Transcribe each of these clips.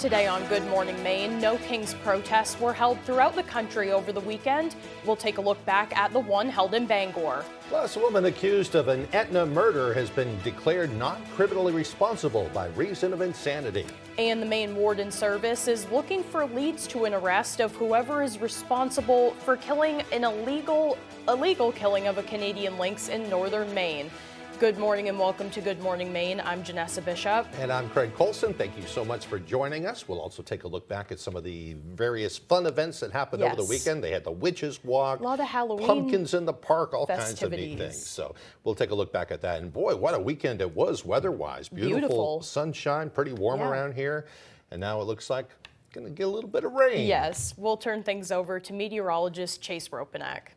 Today on Good Morning Maine, No Kings protests were held throughout the country over the weekend. We'll take a look back at the one held in Bangor. Plus, a woman accused of an Etna murder has been declared not criminally responsible by reason of insanity. And the Maine Warden Service is looking for leads to an arrest of whoever is responsible for killing an illegal killing of a Canadian lynx in northern Maine. Good morning and welcome to Good Morning Maine. I'm Janessa Bishop. And I'm Craig Colson. Thank you so much for joining us. We'll also take a look back at some of the various fun events that happened over the weekend. They had the Witches Walk, a lot of Halloween pumpkins in the park, all festivities. Kinds of neat things. So we'll take a look back at that. And boy, what a weekend it was weather-wise. Beautiful sunshine, pretty warm around here. And now it looks like going to get a little bit of rain. Yes, we'll turn things over to meteorologist Chase Ropenack.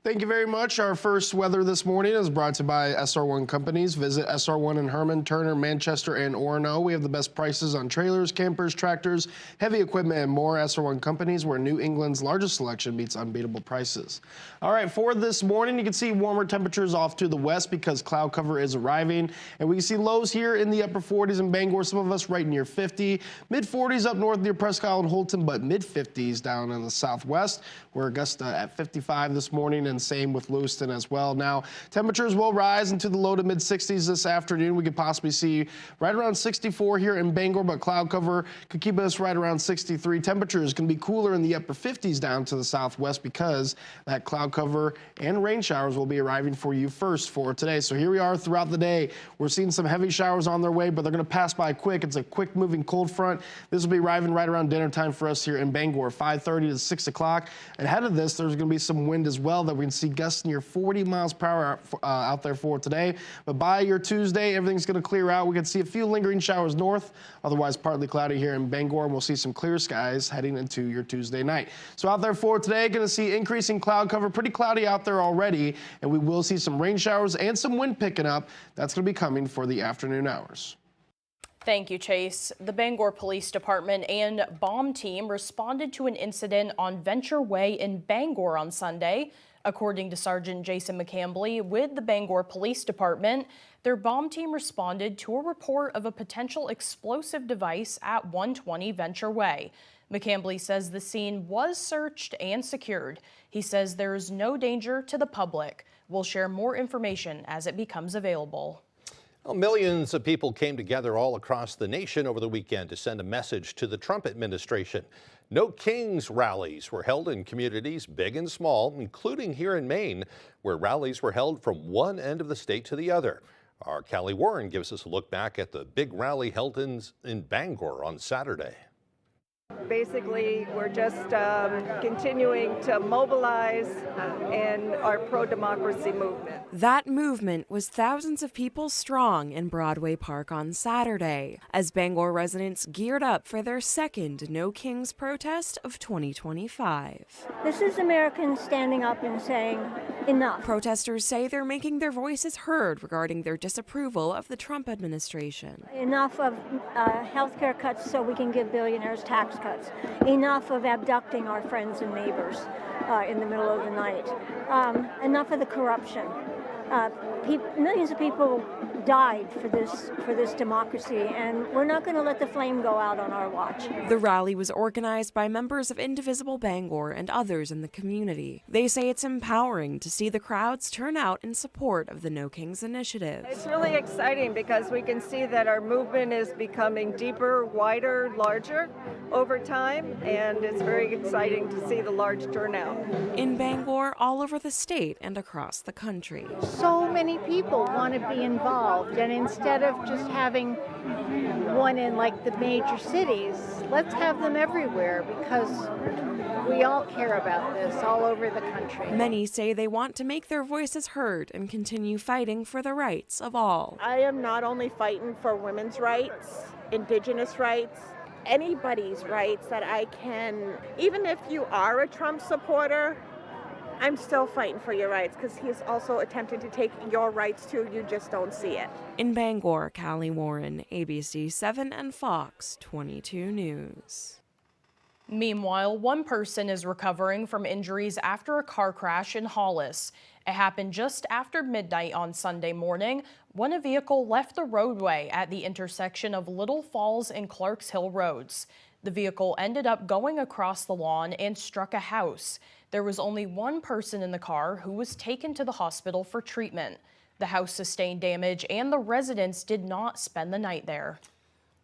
Thank you very much. Our first weather this morning is brought to you by SR1 Companies. Visit SR1 in Herman, Turner, Manchester, and Orono. We have the best prices on trailers, campers, tractors, heavy equipment, and more. SR1 Companies, where New England's largest selection meets unbeatable prices. All right, for this morning, you can see warmer temperatures off to the west because cloud cover is arriving. And we can see lows here in the upper 40s in Bangor, some of us right near 50. Mid-40s up north near Presque Isle and Holton, but mid-50s down in the southwest. We're Augusta at 55 this morning, and same with Lewiston as well. Now, temperatures will rise into the low to mid 60s this afternoon. We could possibly see right around 64 here in Bangor, but cloud cover could keep us right around 63. Temperatures can be cooler in the upper 50s down to the southwest because that cloud cover and rain showers will be arriving for you first for today. So here we are throughout the day. We're seeing some heavy showers on their way, but they're going to pass by quick. It's a quick moving cold front. This will be arriving right around dinner time for us here in Bangor, 5:30 to 6 o'clock. Ahead of this, there's going to be some wind as well that we can see gusts near 40 miles per hour out there for today. But by your Tuesday, everything's going to clear out. We can see a few lingering showers north, otherwise partly cloudy here in Bangor, and we'll see some clear skies heading into your Tuesday night. So out there for today, going to see increasing cloud cover, pretty cloudy out there already, and we will see some rain showers and some wind picking up. That's going to be coming for the afternoon hours. Thank you, Chase. The Bangor Police Department and bomb team responded to an incident on Venture Way in Bangor on Sunday. According to Sergeant Jason McCambly with the Bangor Police Department, their bomb team responded to a report of a potential explosive device at 120 Venture Way. McCambly says the scene was searched and secured. He says there is no danger to the public. We'll share more information as it becomes available. Well, millions of people came together all across the nation over the weekend to send a message to the Trump administration. No Kings rallies were held in communities big and small, including here in Maine, where rallies were held from one end of the state to the other. Our Callie Warren gives us a look back at the big rally held in Bangor on Saturday. Basically, we're just continuing to mobilize in our pro-democracy movement. That movement was thousands of people strong in Broadway Park on Saturday, as Bangor residents geared up for their second No Kings protest of 2025. This is Americans standing up and saying, enough. Protesters say they're making their voices heard regarding their disapproval of the Trump administration. Enough of health care cuts so we can give billionaires tax cuts. Enough of abducting our friends and neighbors in the middle of the night. Enough of the corruption. Millions of people died for this democracy, and we're not going to let the flame go out on our watch. The rally was organized by members of Indivisible Bangor and others in the community. They say it's empowering to see the crowds turn out in support of the No Kings initiative. It's really exciting because we can see that our movement is becoming deeper, wider, larger over time, and it's very exciting to see the large turnout. In Bangor, all over the state and across the country. So many people want to be involved, and instead of just having one in like the major cities, let's have them everywhere because we all care about this all over the country. Many say they want to make their voices heard and continue fighting for the rights of all. I am not only fighting for women's rights, indigenous rights, anybody's rights that I can, even if you are a Trump supporter, I'm still fighting for your rights because he's also attempting to take your rights too. You just don't see it. In Bangor, Callie Warren, ABC 7 and Fox 22 News. Meanwhile, one person is recovering from injuries after a car crash in Hollis. It happened just after midnight on Sunday morning when a vehicle left the roadway at the intersection of Little Falls and Clarks Hill roads. The vehicle ended up going across the lawn and struck a house. There was only one person in the car who was taken to the hospital for treatment. The house sustained damage and the residents did not spend the night there.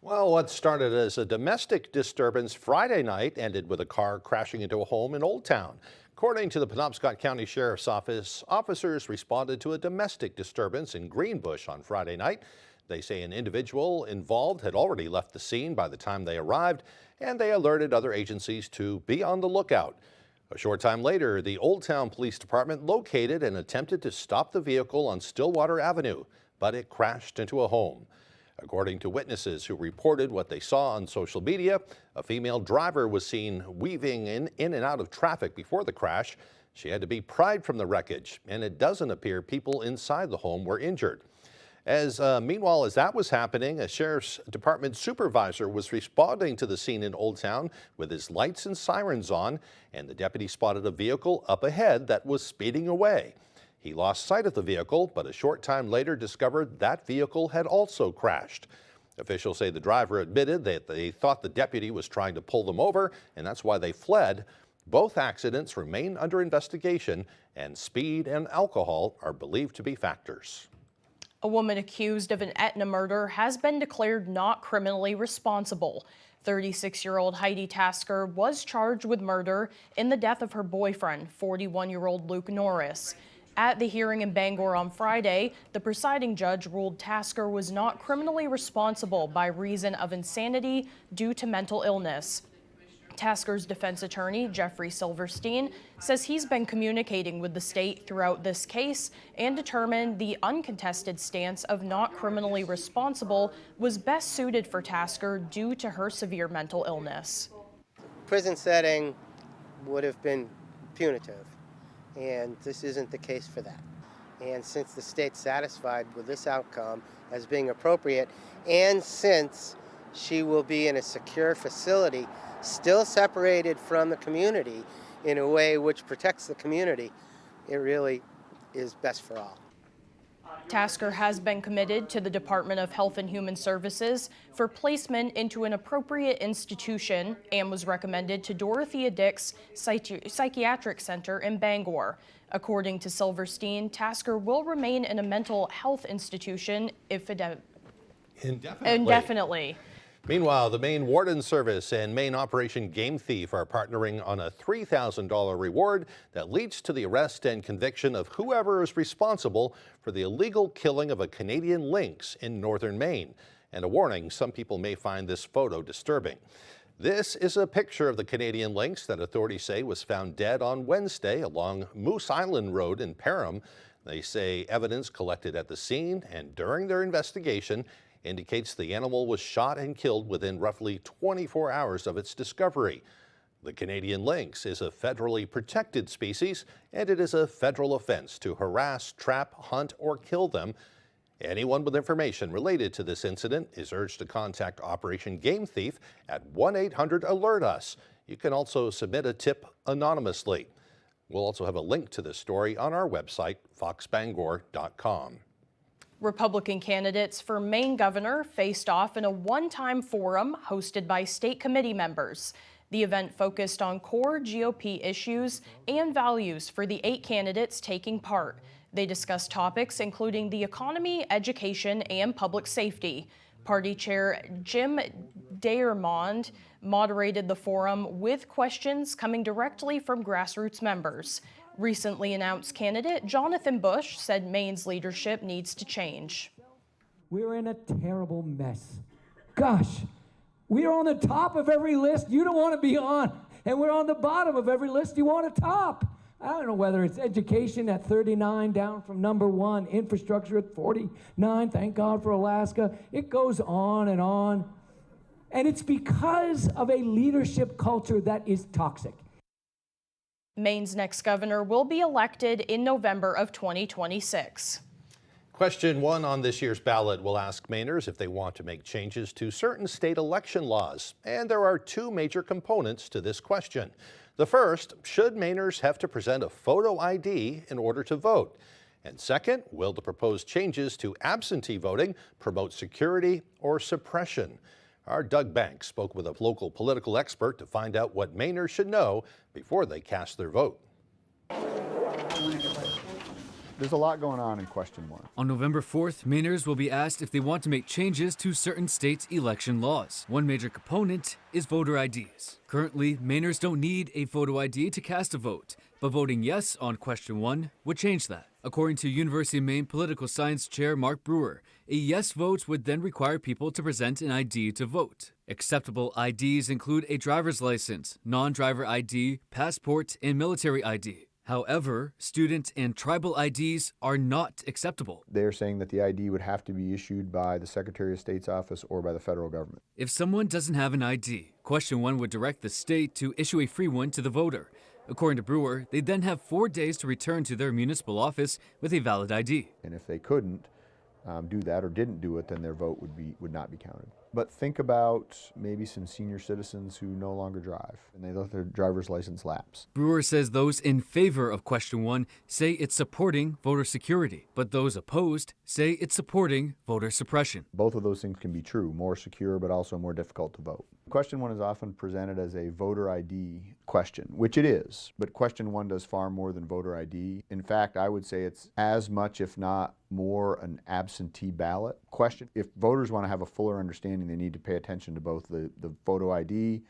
Well, what started as a domestic disturbance Friday night ended with a car crashing into a home in Old Town. According to the Penobscot County Sheriff's Office, officers responded to a domestic disturbance in Greenbush on Friday night. They say an individual involved had already left the scene by the time they arrived, and they alerted other agencies to be on the lookout. A short time later, the Old Town Police Department located and attempted to stop the vehicle on Stillwater Avenue, but it crashed into a home. According to witnesses who reported what they saw on social media, a female driver was seen weaving in and out of traffic before the crash. She had to be pried from the wreckage, and it doesn't appear people inside the home were injured. Meanwhile, as that was happening, a sheriff's department supervisor was responding to the scene in Old Town with his lights and sirens on, and the deputy spotted a vehicle up ahead that was speeding away. He lost sight of the vehicle, but a short time later discovered that vehicle had also crashed. Officials say the driver admitted that they thought the deputy was trying to pull them over, and that's why they fled. Both accidents remain under investigation, and speed and alcohol are believed to be factors. A woman accused of an Etna murder has been declared not criminally responsible. 36-year-old Heidi Tasker was charged with murder in the death of her boyfriend, 41-year-old Luke Norris. At the hearing in Bangor on Friday, the presiding judge ruled Tasker was not criminally responsible by reason of insanity due to mental illness. Tasker's defense attorney, Jeffrey Silverstein, says he's been communicating with the state throughout this case and determined the uncontested stance of not criminally responsible was best suited for Tasker due to her severe mental illness. Prison setting would have been punitive, and this isn't the case for that. And since the state's satisfied with this outcome as being appropriate, and since she will be in a secure facility, still separated from the community in a way which protects the community, it really is best for all. Tasker has been committed to the Department of Health and Human Services for placement into an appropriate institution and was recommended to Dorothea Dix Psychiatric Center in Bangor. According to Silverstein, Tasker will remain in a mental health institution indefinitely. Meanwhile, the Maine Warden Service and Maine Operation Game Thief are partnering on a $3,000 reward that leads to the arrest and conviction of whoever is responsible for the illegal killing of a Canadian lynx in northern Maine. And a warning, some people may find this photo disturbing. This is a picture of the Canadian lynx that authorities say was found dead on Wednesday along Moose Island Road in Perham. They say evidence collected at the scene and during their investigation indicates the animal was shot and killed within roughly 24 hours of its discovery. The Canadian lynx is a federally protected species, and it is a federal offense to harass, trap, hunt, or kill them. Anyone with information related to this incident is urged to contact Operation Game Thief at 1-800-ALERT-US. You can also submit a tip anonymously. We'll also have a link to this story on our website, foxbangor.com. Republican candidates for Maine governor faced off in a one-time forum hosted by state committee members. The event focused on core GOP issues and values for the 8 candidates taking part. They discussed topics including the economy, education, and public safety. Party Chair Jim Dayermond moderated the forum with questions coming directly from grassroots members. Recently announced candidate Jonathan Bush said Maine's leadership needs to change. We're in a terrible mess. Gosh, we are on the top of every list you don't want to be on, and we're on the bottom of every list you want to top. I don't know whether it's education at 39 down from number 1, infrastructure at 49, thank God for Alaska. It goes on. And it's because of a leadership culture that is toxic. Maine's next governor will be elected in November of 2026. Question 1 on this year's ballot will ask Mainers if they want to make changes to certain state election laws. And there are 2 major components to this question. The first, should Mainers have to present a photo ID in order to vote? And second, will the proposed changes to absentee voting promote security or suppression? Our Doug Banks spoke with a local political expert to find out what Mainers should know before they cast their vote. There's a lot going on in question 1. On November 4th, Mainers will be asked if they want to make changes to certain states' election laws. One major component is voter IDs. Currently, Mainers don't need a photo ID to cast a vote, but voting yes on question 1 would change that. According to University of Maine political science chair Mark Brewer, a yes vote would then require people to present an ID to vote. Acceptable IDs include a driver's license, non-driver ID, passport, and military ID. However, student and tribal IDs are not acceptable. They're saying that the ID would have to be issued by the Secretary of State's office or by the federal government. If someone doesn't have an ID, question 1 would direct the state to issue a free one to the voter. According to Brewer, they then have 4 days to return to their municipal office with a valid ID. And if they couldn't do that or didn't do it, then their vote would not be counted. But think about maybe some senior citizens who no longer drive and they let their driver's license lapse. Brewer says those in favor of question 1 say it's supporting voter security, but those opposed say it's supporting voter suppression. Both of those things can be true, more secure but also more difficult to vote. Question 1 is often presented as a voter ID question, which it is, but question 1 does far more than voter ID. In fact, I would say it's as much, if not more, an absentee ballot question. If voters want to have a fuller understanding, they need to pay attention to both the photo ID,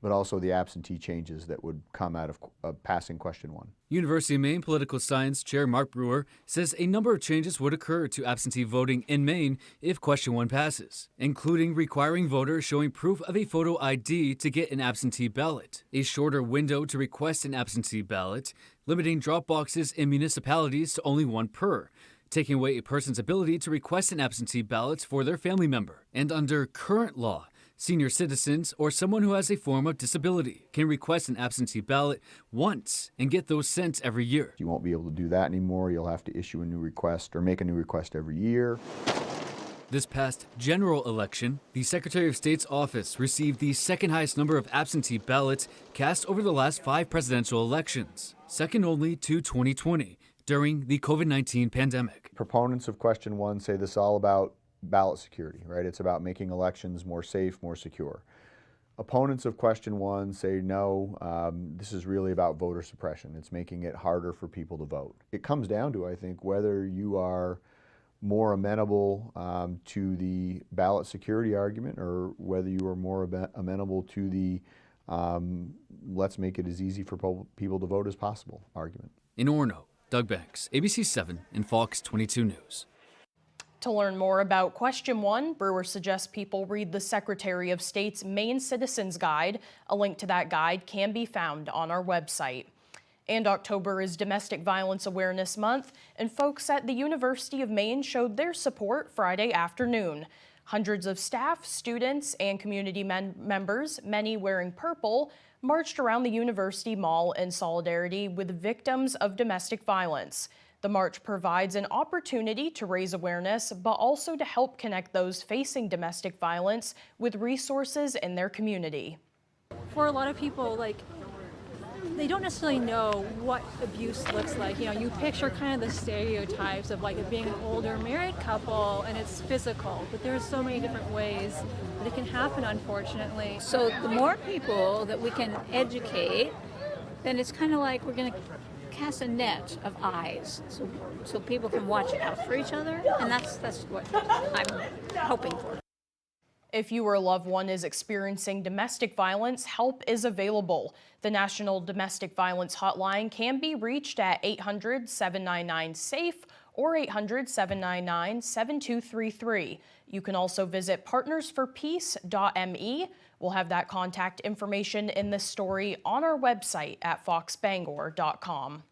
but also the absentee changes that would come out of passing question 1. University of Maine political science chair Mark Brewer says a number of changes would occur to absentee voting in Maine if question 1 passes, including requiring voters showing proof of a photo ID to get an absentee ballot, a shorter window to request an absentee ballot, limiting drop boxes in municipalities to only 1 per, taking away a person's ability to request an absentee ballot for their family member. And under current law, senior citizens or someone who has a form of disability can request an absentee ballot once and get those sent every year. You won't be able to do that anymore. You'll have to issue a new request or make a new request every year. This past general election, the Secretary of State's office received the second highest number of absentee ballots cast over the last 5 presidential elections, second only to 2020 during the COVID-19 pandemic. Proponents of question 1 say this is all about ballot security, right? It's about making elections more safe, more secure. Opponents of question 1 say no, this is really about voter suppression. It's making it harder for people to vote. It comes down to, I think, whether you are more amenable to the ballot security argument or whether you are more amenable to the let's make it as easy for people to vote as possible argument. In Orono, Doug Banks, ABC 7 and Fox 22 News. To learn more about question 1, Brewer suggests people read the Secretary of State's Maine Citizens Guide. A link to that guide can be found on our website. And October is Domestic Violence Awareness Month, and folks at the University of Maine showed their support Friday afternoon. Hundreds of staff, students, and community members, many wearing purple, marched around the University Mall in solidarity with victims of domestic violence. The march provides an opportunity to raise awareness, but also to help connect those facing domestic violence with resources in their community. For a lot of people, they don't necessarily know what abuse looks like. You know, you picture kind of the stereotypes of it being an older married couple and it's physical, but there's so many different ways that it can happen, unfortunately. So the more people that we can educate, then it's kind of like we're going to cast a net of eyes so people can watch out for each other, and that's what I'm hoping for. If you or a loved one is experiencing domestic violence, help is available. The National Domestic Violence Hotline can be reached at 800-799-SAFE or 800-799-7233. You can also visit partnersforpeace.me. We'll have that contact information in this story on our website at foxbangor.com.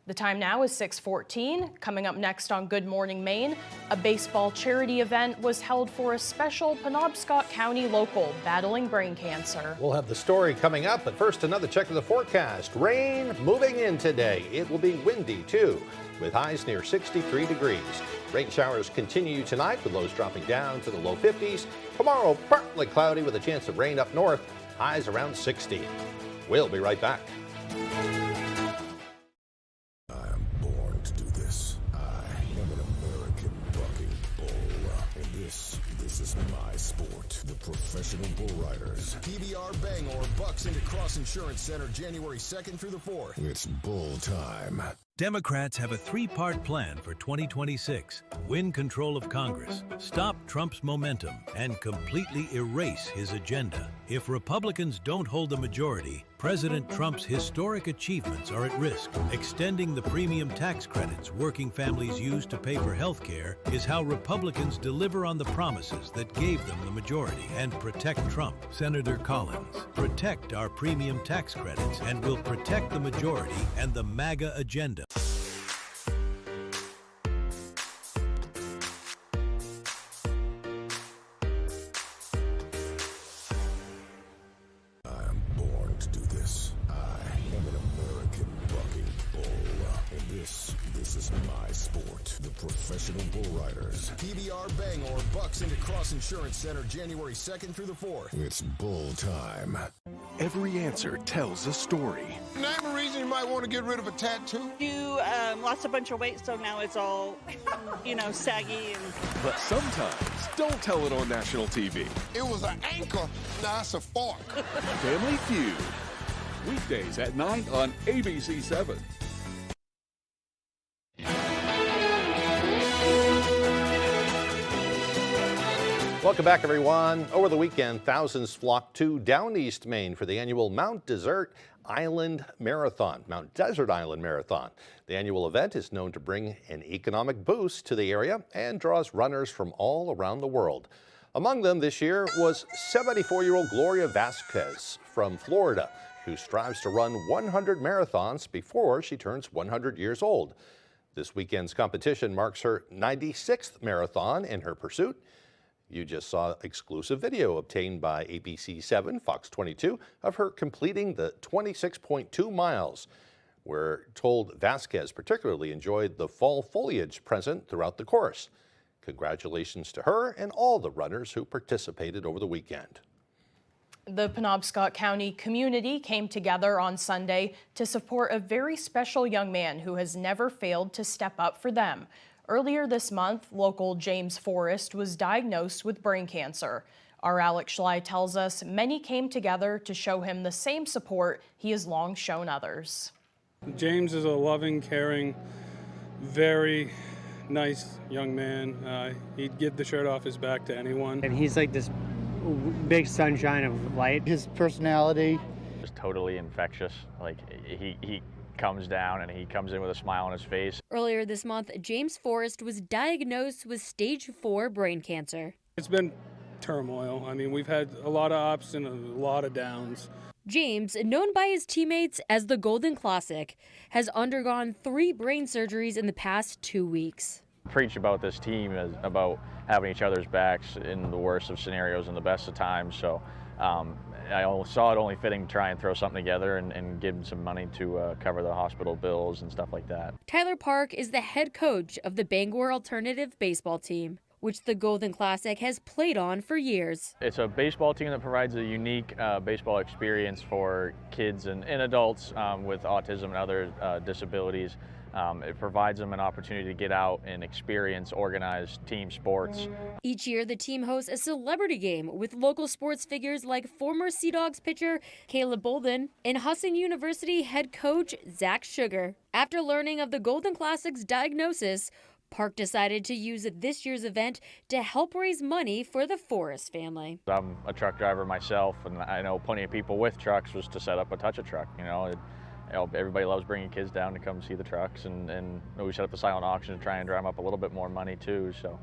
The time now is 6:14. Coming up next on Good Morning Maine, a baseball charity event was held for a special Penobscot County local battling brain cancer. We'll have the story coming up, but first another check of the forecast. Rain moving in today. It will be windy too, with highs near 63 degrees. Rain showers continue tonight with lows dropping down to the low 50s. Tomorrow, partly cloudy with a chance of rain up north. Highs around 60. We'll be right back. I'm born to do this. I am an American bucking bull. And this is my sport. The Professional Bull Riders. PBR Bangor bucks into Cross Insurance Center January 2nd through the 4th. It's bull time. Democrats have a three-part plan for 2026. Win control of Congress, stop Trump's momentum, and completely erase his agenda. If Republicans don't hold the majority, President Trump's historic achievements are at risk. Extending the premium tax credits working families use to pay for health care is how Republicans deliver on the promises that gave them the majority and protect Trump. Senator Collins, protect our premium tax credits and we'll protect the majority and the MAGA agenda. I'm born to do this. I am an American bucking bull. And this is my sport. The Professional Bull Riders. PBR Bangor bucks into Cross Insurance Center January 2nd through the 4th. It's bull time. Every answer tells a story. Name a reason you might want to get rid of a tattoo. You lost a bunch of weight, so now it's all, saggy. But sometimes, don't tell it on national TV. It was an anchor, now it's a fork. Family Feud. Weekdays at 9 on ABC 7. Welcome back, everyone. Over the weekend, thousands flocked to Down East Maine for the annual Mount Desert Island Marathon. The annual event is known to bring an economic boost to the area and draws runners from all around the world. Among them this year was 74-year-old Gloria Vasquez from Florida, who strives to run 100 marathons before she turns 100 years old. This weekend's competition marks her 96th marathon in her pursuit. You just saw exclusive video obtained by ABC 7, Fox 22, of her completing the 26.2 miles. We're told Vasquez particularly enjoyed the fall foliage present throughout the course. Congratulations to her and all the runners who participated over the weekend. The Penobscot County community came together on Sunday to support a very special young man who has never failed to step up for them. Earlier this month, local James Forrest was diagnosed with brain cancer. Our Alex Schley tells us many came together to show him the same support he has long shown others. James is a loving, caring, very nice young man. He'd give the shirt off his back to anyone. And he's like this big sunshine of light. His personality is totally infectious. Like he comes down and he comes in with a smile on his face. Earlier this month, James Forrest was diagnosed with stage 4 brain cancer. It's been turmoil. I mean, we've had a lot of ups and a lot of downs. James, known by his teammates as the Golden Classic, has undergone 3 brain surgeries in the past 2 weeks. Preach about this team as about having each other's backs in the worst of scenarios and the best of times. So I saw it only fitting to try and throw something together and give him some money to cover the hospital bills and stuff like that. Tyler Park is the head coach of the Bangor Alternative baseball team, which the Golden Classic has played on for years. It's a baseball team that provides a unique baseball experience for kids and adults with autism and other disabilities. It provides them an opportunity to get out and experience organized team sports. Each year, the team hosts a celebrity game with local sports figures like former Sea Dogs pitcher Caleb Bolden and Husson University head coach Zach Sugar. After learning of the Golden Classic's diagnosis, Park decided to use this year's event to help raise money for the Forrest family. I'm a truck driver myself, and I know plenty of people with trucks was to set up a touch-a-truck. Everybody loves bringing kids down to come see the trucks, and we set up the silent auction to try and drum up a little bit more money too. So,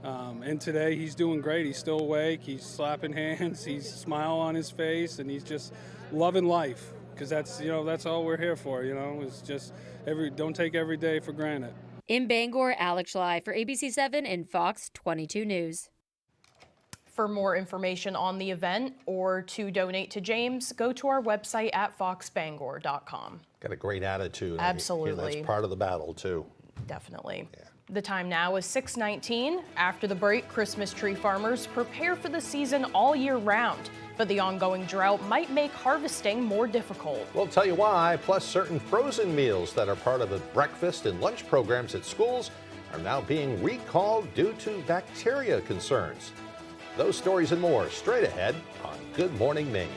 and today he's doing great. He's still awake. He's slapping hands. He's smile on his face, and he's just loving life. Because that's all we're here for. It's just don't take every day for granted. In Bangor, Alex Schley for ABC 7 and Fox 22 News. For more information on the event or to donate to James, go to our website at foxbangor.com. Got a great attitude. Absolutely. That's part of the battle, too. Definitely. Yeah. The time now is 6:19. After the break, Christmas tree farmers prepare for the season all year round, but the ongoing drought might make harvesting more difficult. We'll tell you why, plus certain frozen meals that are part of the breakfast and lunch programs at schools are now being recalled due to bacteria concerns. Those stories and more straight ahead on Good Morning Maine.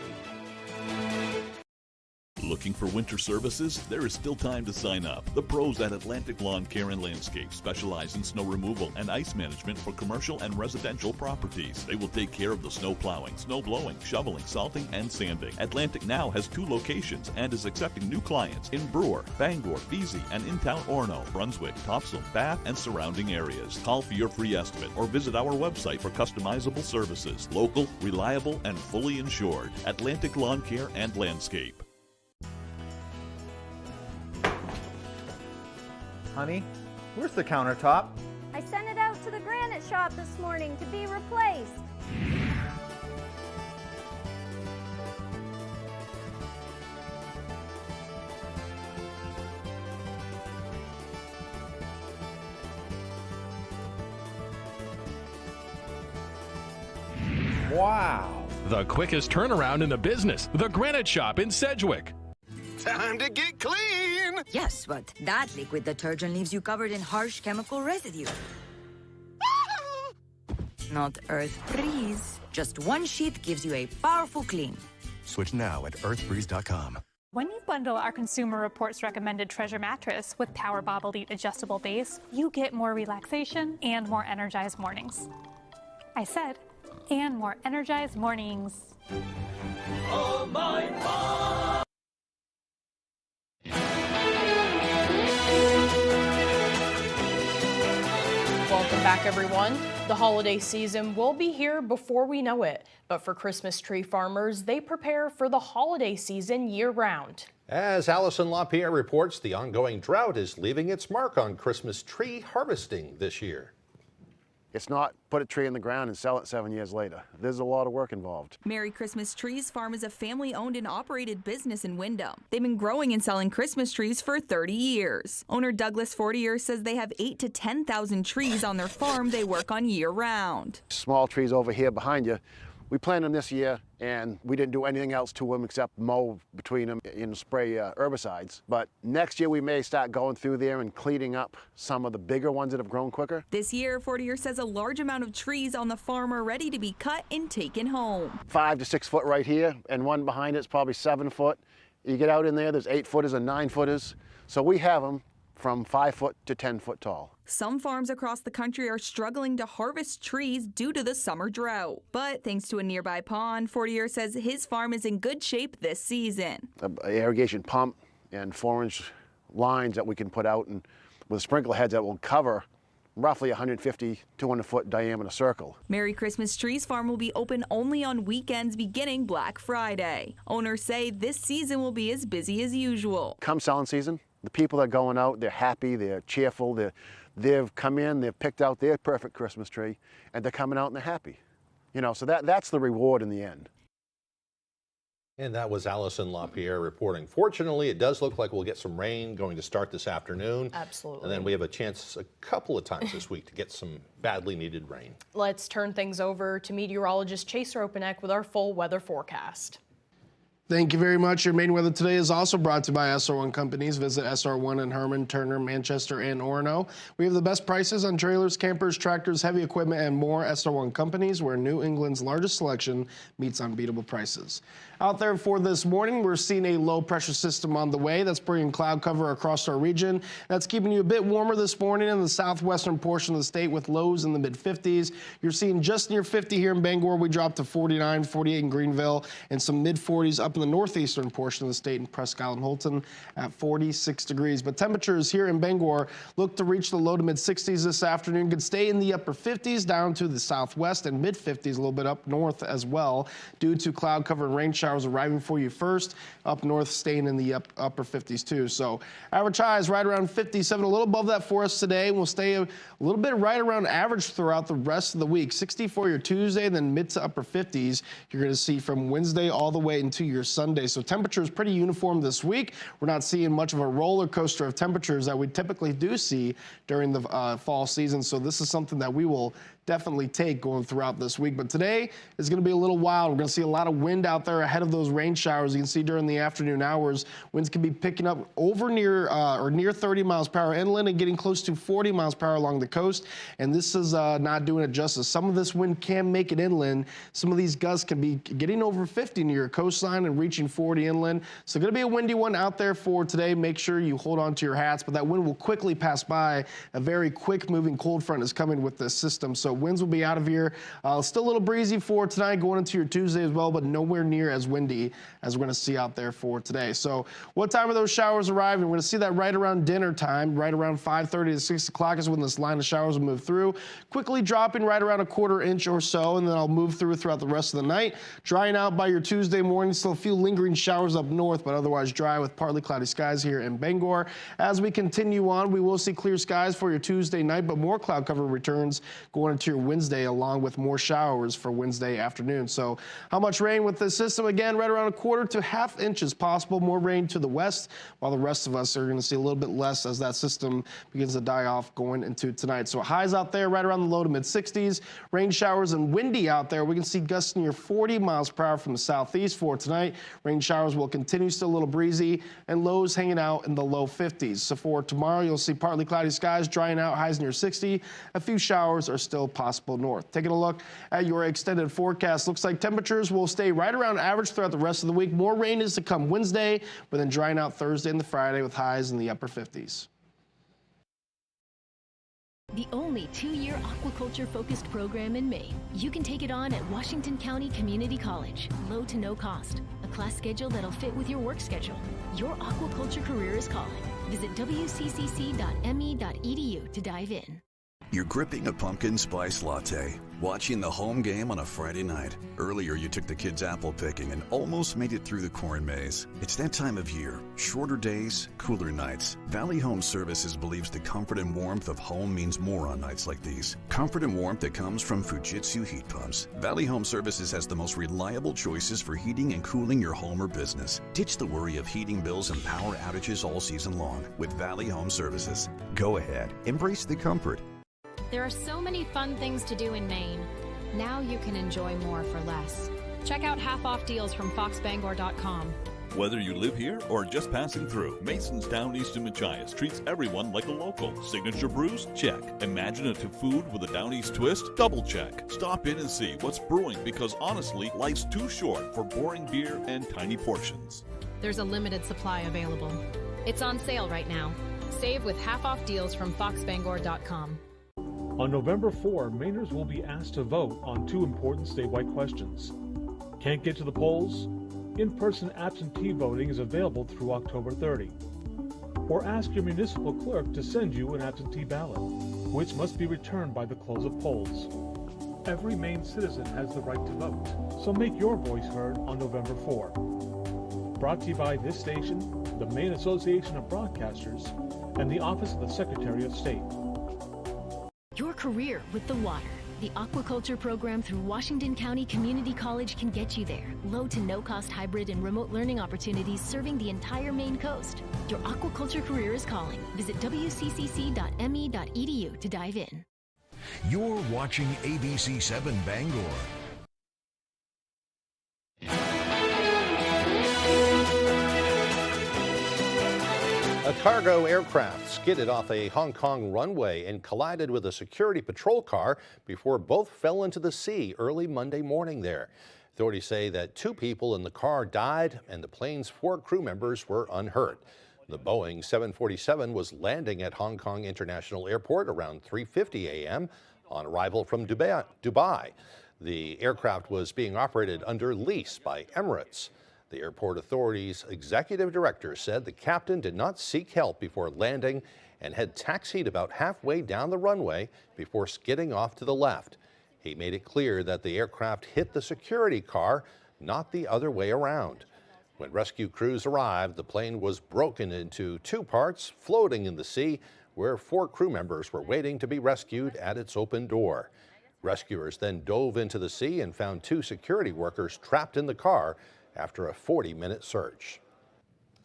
Looking for winter services? There is still time to sign up. The pros at Atlantic Lawn Care and Landscape specialize in snow removal and ice management for commercial and residential properties. They will take care of the snow plowing, snow blowing, shoveling, salting, and sanding. Atlantic now has 2 locations and is accepting new clients in Brewer, Bangor, Vesey, and in town Orono, Brunswick, Topsail, Bath, and surrounding areas. Call for your free estimate or visit our website for customizable services. Local, reliable, and fully insured. Atlantic Lawn Care and Landscape. Honey, where's the countertop? I sent it out to the granite shop this morning to be replaced. Wow. The quickest turnaround in the business, the Granite Shop in Sedgwick. Time to get clean! Yes, but that liquid detergent leaves you covered in harsh chemical residue. Not Earth Breeze. Just one sheath gives you a powerful clean. Switch now at earthbreeze.com. When you bundle our Consumer Reports recommended Treasure mattress with Power Bob Elite adjustable base, you get more relaxation and more energized mornings. I said, and more energized mornings. Oh my God. Welcome back, everyone. The holiday season will be here before we know it, but for Christmas tree farmers, they prepare for the holiday season year-round. As Allison LaPierre reports, the ongoing drought is leaving its mark on Christmas tree harvesting this year. It's not put a tree in the ground and sell it 7 years later. There's a lot of work involved. Merry Christmas Trees Farm is a family-owned and operated business in Wyndham. They've been growing and selling Christmas trees for 30 years. Owner Douglas Fortier says they have 8,000 to 10,000 trees on their farm they work on year-round. Small trees over here behind you, we planted them this year, and we didn't do anything else to them except mow between them and spray herbicides. But next year we may start going through there and cleaning up some of the bigger ones that have grown quicker. This year, Fortier says a large amount of trees on the farm are ready to be cut and taken home. 5 to 6 foot right here, and one behind it's probably 7 foot. You get out in there, there's 8 footers and 9 footers. So we have them from 5 foot to 10 foot tall. Some farms across the country are struggling to harvest trees due to the summer drought. But thanks to a nearby pond, Fortier says his farm is in good shape this season. An irrigation pump and 4-inch lines that we can put out, and with sprinkler heads that will cover roughly 150, 200 foot diameter circle. Merry Christmas Trees Farm will be open only on weekends beginning Black Friday. Owners say this season will be as busy as usual. Come selling season, the people that are going out, they're happy, they're cheerful, they've come in, they've picked out their perfect Christmas tree, and they're coming out and they're happy. You know, so that's the reward in the end. And that was Allison LaPierre reporting. Fortunately, it does look like we'll get some rain going to start this afternoon. Absolutely. And then we have a chance a couple of times this week to get some badly needed rain. Let's turn things over to meteorologist Chase Ropanek with our full weather forecast. Thank you very much. Your Maine weather today is also brought to you by SR1 Companies. Visit SR1 in Herman, Turner, Manchester, and Orono. We have the best prices on trailers, campers, tractors, heavy equipment, and more. SR1 Companies, where New England's largest selection meets unbeatable prices. Out there for this morning, we're seeing a low pressure system on the way. That's bringing cloud cover across our region. That's keeping you a bit warmer this morning in the southwestern portion of the state with lows in the mid-50s. You're seeing just near 50 here in Bangor. We dropped to 49, 48 in Greenville, and some mid-40s up in the northeastern portion of the state in Presque Isle and Holton at 46 degrees. But temperatures here in Bangor look to reach the low to mid-60s this afternoon. Could stay in the upper 50s down to the southwest and mid-50s, a little bit up north as well, due to cloud cover and rain showers arriving for you first. Up north, staying in the upper 50s too. So average highs right around 57, a little above that for us today. We'll stay a little bit right around average throughout the rest of the week. 60 for your Tuesday, then mid to upper 50s. You're going to see from Wednesday all the way into your your Sunday. So temperatures pretty uniform this week. We're not seeing much of a roller coaster of temperatures that we typically do see during the fall season. So this is something that we will definitely take going throughout this week. But today is going to be a little wild. We're going to see a lot of wind out there ahead of those rain showers. You can see during the afternoon hours, winds can be picking up over near 30 miles per hour inland and getting close to 40 miles per hour along the coast. And this is not doing it justice. Some of this wind can make it inland. Some of these gusts can be getting over 50 near your coastline and reaching 40 inland. So going to be a windy one out there for today. Make sure you hold on to your hats, but that wind will quickly pass by. A very quick moving cold front is coming with this system. So winds will be out of here. Still a little breezy for tonight going into your Tuesday as well, but nowhere near as windy as we're going to see out there for today. So what time are those showers arriving? We're going to see that right around dinner time, right around 5:30 to 6 o'clock is when this line of showers will move through, quickly dropping right around a quarter inch or so, and then I'll move throughout the rest of the night. Drying out by your Tuesday morning. Still a few lingering showers up north, but otherwise dry with partly cloudy skies here in Bangor. As we continue on, we will see clear skies for your Tuesday night, but more cloud cover returns going into your Wednesday, along with more showers for Wednesday afternoon. So how much rain with this system? Again, right around a quarter to half inches possible. More rain to the west, while the rest of us are going to see a little bit less as that system begins to die off going into tonight. So highs out there right around the low to mid 60s. Rain showers and windy out there. We can see gusts near 40 miles per hour from the southeast for tonight. Rain showers will continue, still a little breezy, and lows hanging out in the low 50s. So for tomorrow, you'll see partly cloudy skies, drying out, highs near 60. A few showers are still possible north. Taking a look at your extended forecast, looks like temperatures will stay right around average throughout the rest of the week. More rain is to come Wednesday, but then drying out Thursday and the Friday with highs in the upper 50s. The only 2-year aquaculture-focused program in Maine. You can take it on at Washington County Community College, low to no cost. A class schedule that'll fit with your work schedule. Your aquaculture career is calling. Visit wccc.me.edu to dive in. You're gripping a pumpkin spice latte, watching the home game on a Friday night. Earlier, you took the kids apple picking and almost made it through the corn maze. It's that time of year. Shorter days, cooler nights. Valley Home Services believes the comfort and warmth of home means more on nights like these. Comfort and warmth that comes from Fujitsu heat pumps. Valley Home Services has the most reliable choices for heating and cooling your home or business. Ditch the worry of heating bills and power outages all season long with Valley Home Services. Go ahead, embrace the comfort. There are so many fun things to do in Maine. Now you can enjoy more for less. Check out half-off deals from foxbangor.com. Whether you live here or just passing through, Mason's Down East in Machias treats everyone like a local. Signature brews? Check. Imaginative food with a Down East twist? Double check. Stop in and see what's brewing because honestly, life's too short for boring beer and tiny portions. There's a limited supply available. It's on sale right now. Save with half-off deals from foxbangor.com. On November 4, Mainers will be asked to vote on 2 important statewide questions. Can't get to the polls? In-person absentee voting is available through October 30. Or ask your municipal clerk to send you an absentee ballot, which must be returned by the close of polls. Every Maine citizen has the right to vote, so make your voice heard on November 4. Brought to you by this station, the Maine Association of Broadcasters, and the Office of the Secretary of State. Your career with the water. The aquaculture program through Washington County Community College can get you there. Low to no cost hybrid and remote learning opportunities serving the entire Maine coast. Your aquaculture career is calling. Visit wccc.me.edu to dive in. You're watching ABC 7 Bangor. A cargo aircraft skidded off a Hong Kong runway and collided with a security patrol car before both fell into the sea early Monday morning there. Authorities say that 2 people in the car died and the plane's 4 crew members were unhurt. The Boeing 747 was landing at Hong Kong International Airport around 3:50 a.m. on arrival from Dubai. The aircraft was being operated under lease by Emirates. The airport authorities' executive director said the captain did not seek help before landing and had taxied about halfway down the runway before skidding off to the left. He made it clear that the aircraft hit the security car, not the other way around. When rescue crews arrived, the plane was broken into 2 parts, floating in the sea, where 4 crew members were waiting to be rescued at its open door. Rescuers then dove into the sea and found 2 security workers trapped in the car. after a 40-minute search.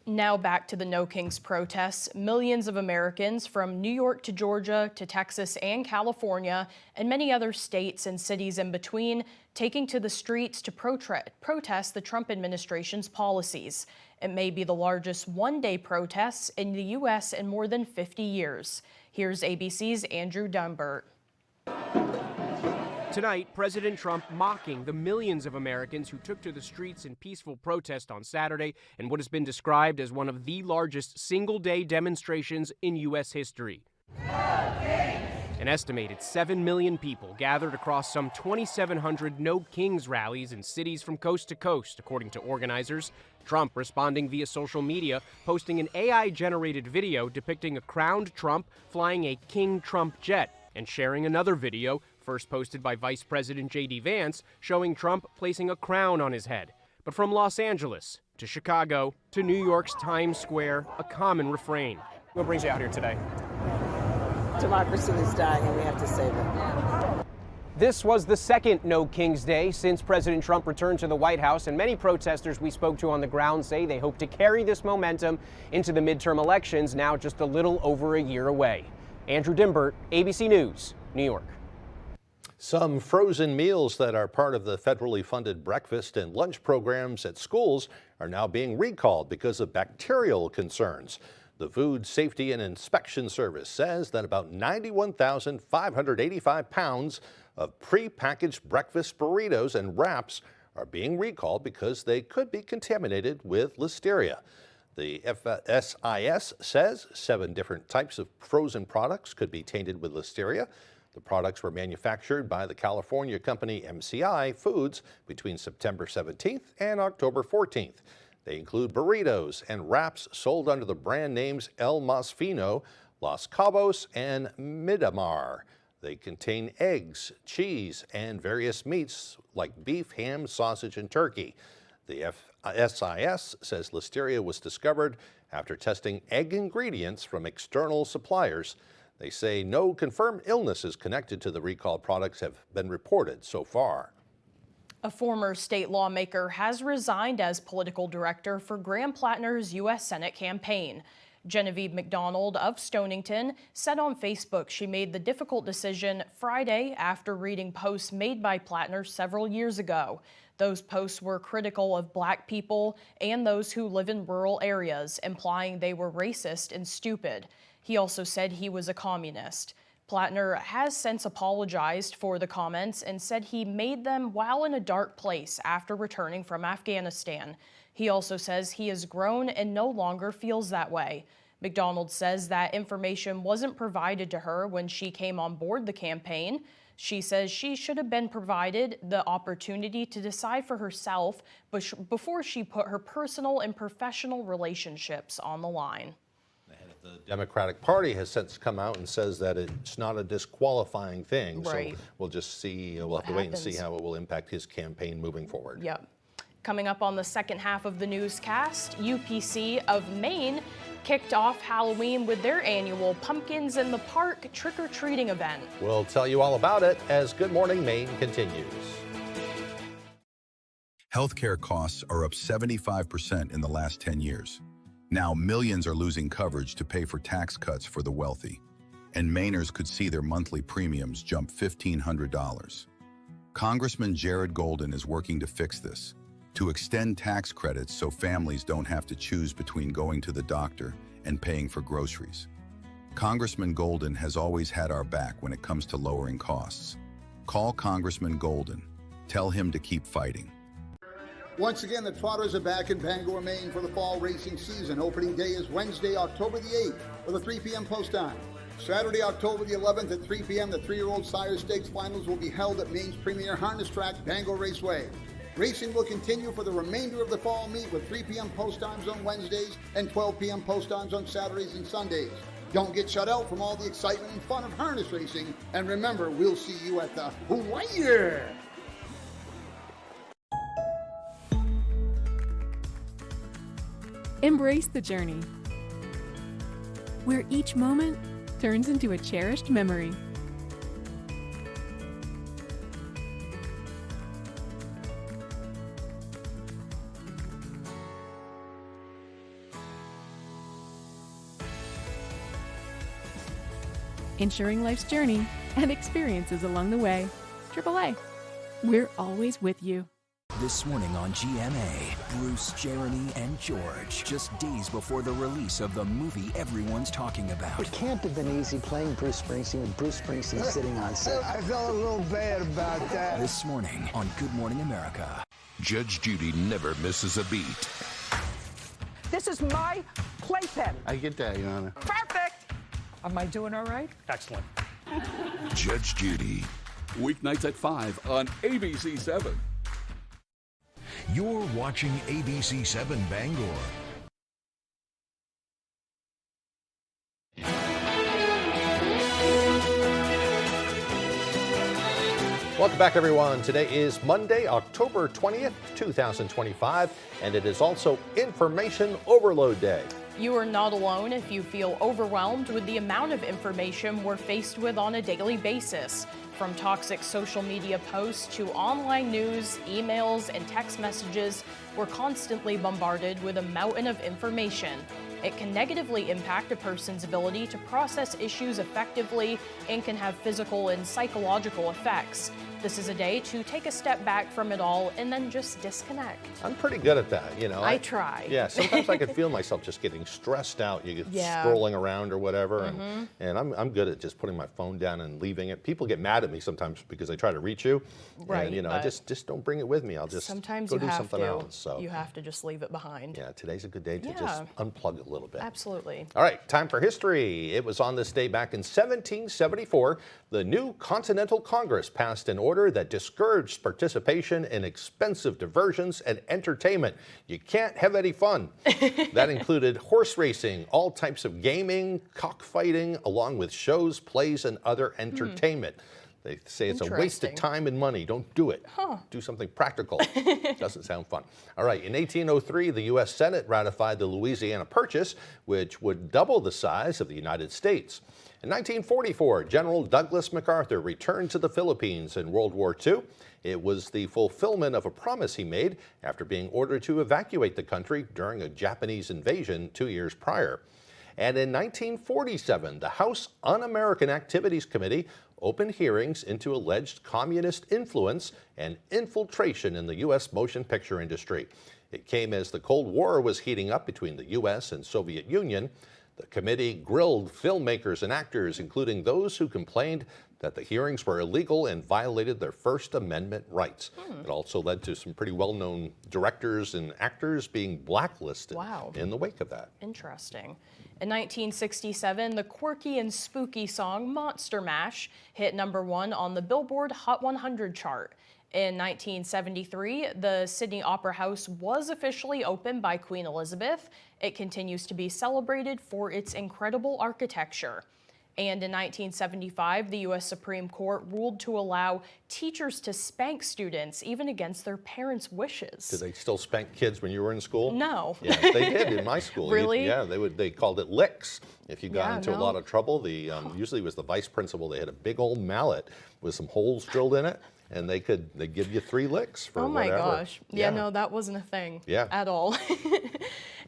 Now back to the No Kings protests. Millions of Americans from New York to Georgia to Texas and California and many other states and cities in between taking to the streets to protest the Trump administration's policies. It may be the largest one-day protests in the U.S. in more than 50 years. Here's ABC's Andrew Dunbert. Tonight, President Trump mocking the millions of Americans who took to the streets in peaceful protest on Saturday in what has been described as one of the largest single-day demonstrations in U.S. history. An estimated 7 million people gathered across some 2,700 No Kings rallies in cities from coast to coast, according to organizers. Trump responding via social media, posting an AI-generated video depicting a crowned Trump flying a King Trump jet, and sharing another video, first posted by Vice President J.D. Vance, showing Trump placing a crown on his head. But from Los Angeles to Chicago to New York's Times Square, a common refrain. What brings you out here today? Democracy is dying and we have to save it. This was the second No Kings Day since President Trump returned to the White House, and many protesters we spoke to on the ground say they hope to carry this momentum into the midterm elections, now just a little over a year away. Andrew Dunbert, ABC News, New York. Some frozen meals that are part of the federally funded breakfast and lunch programs at schools are now being recalled because of bacterial concerns. The Food Safety and Inspection Service says that about 91,585 pounds of prepackaged breakfast burritos and wraps are being recalled because they could be contaminated with listeria. The FSIS says 7 different types of frozen products could be tainted with listeria. The products were manufactured by the California company MCI Foods between September 17th and October 14th. They include burritos and wraps sold under the brand names El Masfino, Los Cabos, and Midamar. They contain eggs, cheese, and various meats like beef, ham, sausage, and turkey. The FSIS says listeria was discovered after testing egg ingredients from external suppliers. They say no confirmed illnesses connected to the recalled products have been reported so far. A former state lawmaker has resigned as political director for Graham Plattner's U.S. Senate campaign. Genevieve McDonald of Stonington said on Facebook she made the difficult decision Friday after reading posts made by Plattner several years ago. Those posts were critical of Black people and those who live in rural areas, implying they were racist and stupid. He also said he was a communist. Plattner has since apologized for the comments and said he made them while in a dark place after returning from Afghanistan. He also says he has grown and no longer feels that way. McDonald says that information wasn't provided to her when she came on board the campaign. She says she should have been provided the opportunity to decide for herself before she put her personal and professional relationships on the line. The Democratic Party has since come out and says that it's not a disqualifying thing. Right. So we'll just see, we'll have to wait and see how it will impact his campaign moving forward. Yep. Coming up on the second half of the newscast, UPC of Maine kicked off Halloween with their annual Pumpkins in the Park trick-or-treating event. We'll tell you all about it as Good Morning Maine continues. Healthcare costs are up 75% in the last 10 years. Now millions are losing coverage to pay for tax cuts for the wealthy, and Mainers could see their monthly premiums jump $1,500. Congressman Jared Golden is working to fix this, to extend tax credits so families don't have to choose between going to the doctor and paying for groceries. Congressman Golden has always had our back when it comes to lowering costs. Call Congressman Golden. Tell him to keep fighting. Once again, the Trotters are back in Bangor, Maine for the fall racing season. Opening day is Wednesday, October the 8th, with a 3 p.m. post time. Saturday, October the 11th at 3 p.m., the 3-year-old Sire Stakes finals will be held at Maine's premier harness track, Bangor Raceway. Racing will continue for the remainder of the fall meet with 3 p.m. post times on Wednesdays and 12 p.m. post times on Saturdays and Sundays. Don't get shut out from all the excitement and fun of harness racing. And remember, we'll see you at the Hawaii. Embrace the journey, where each moment turns into a cherished memory. ensuring life's journey and experiences along the way. AAA. We're always with you. This morning on GMA, Bruce, Jeremy, and George, just days before the release of the movie everyone's talking about. It can't have been easy playing Bruce Springsteen with Bruce Springsteen sitting on set. I felt a little bad about that. This morning on Good Morning America. Judge Judy never misses a beat. This is my playpen. I get that, Your Honor. Perfect. Am I doing all right? Excellent. Judge Judy. Weeknights at 5 on ABC7. You're watching ABC7 Bangor. Welcome back, everyone. Today is Monday, October 20th, 2025, and it is also Information Overload Day. You are not alone if you feel overwhelmed with the amount of information we're faced with on a daily basis. From toxic social media posts to online news, emails, and text messages, we're constantly bombarded with a mountain of information. It can negatively impact a person's ability to process issues effectively and can have physical and psychological effects. This is a day to take a step back from it all and then just disconnect. I'm pretty good at that, you know. I try. Yeah, sometimes I can feel myself just getting stressed out. You get scrolling around or whatever, and I'm good at just putting my phone down and leaving it. People get mad at me sometimes because I try to reach you, right? And you know, I just don't bring it with me. I'll just sometimes go you do have something to. else. So you have to just leave it behind. Yeah, today's a good day to just unplug a little bit. Absolutely. All right, time for history. It was on this day back in 1774, the new Continental Congress passed an order that discouraged participation in expensive diversions and entertainment. You can't have any fun. That included horse racing, all types of gaming, cockfighting, along with shows, plays, and other entertainment. They say it's a waste of time and money. Don't do it. Do something practical. Doesn't sound fun. All right, in 1803, the U.S. Senate ratified the Louisiana Purchase, which would double the size of the United States. In 1944, General Douglas MacArthur returned to the Philippines in World War II. It was the fulfillment of a promise he made after being ordered to evacuate the country during a Japanese invasion 2 years prior. And in 1947, the House Un-American Activities Committee opened hearings into alleged communist influence and infiltration in the U.S. motion picture industry. It came as the Cold War was heating up between the U.S. and Soviet Union. The committee grilled filmmakers and actors, including those who complained that the hearings were illegal and violated their First Amendment rights. It also led to some pretty well-known directors and actors being blacklisted in the wake of that. Interesting. In 1967, the quirky and spooky song Monster Mash hit #1 on the Billboard Hot 100 chart. In 1973, the Sydney Opera House was officially opened by Queen Elizabeth. It continues to be celebrated for its incredible architecture. And in 1975, the U.S. Supreme Court ruled to allow teachers to spank students, even against their parents' wishes. Did they still spank kids when you were in school? No. Yeah, they did in my school. Really? Yeah, they called it licks. If you got into a lot of trouble, usually it was the vice principal. They had a big old mallet with some holes drilled in it, and they'd give you 3 licks for whatever. Oh my gosh. Yeah, no, that wasn't a thing at all.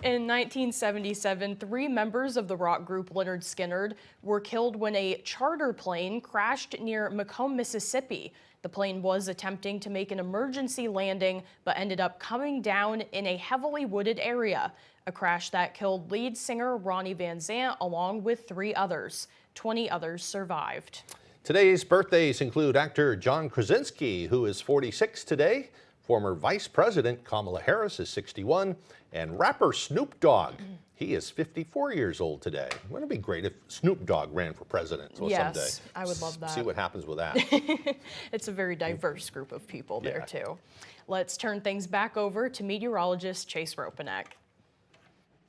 In 1977, 3 members of the rock group Lynyrd Skynyrd were killed when a charter plane crashed near Macomb, Mississippi. The plane was attempting to make an emergency landing, but ended up coming down in a heavily wooded area. A crash that killed lead singer Ronnie Van Zant along with 3 others. 20 others survived. Today's birthdays include actor John Krasinski, who is 46 today. Former Vice President Kamala Harris is 61, and rapper Snoop Dogg, he is 54 years old today. Wouldn't it be great if Snoop Dogg ran for president someday? Yes, I would love that. See what happens with that. It's a very diverse group of people there, too. Let's turn things back over to meteorologist Chase Ropanek.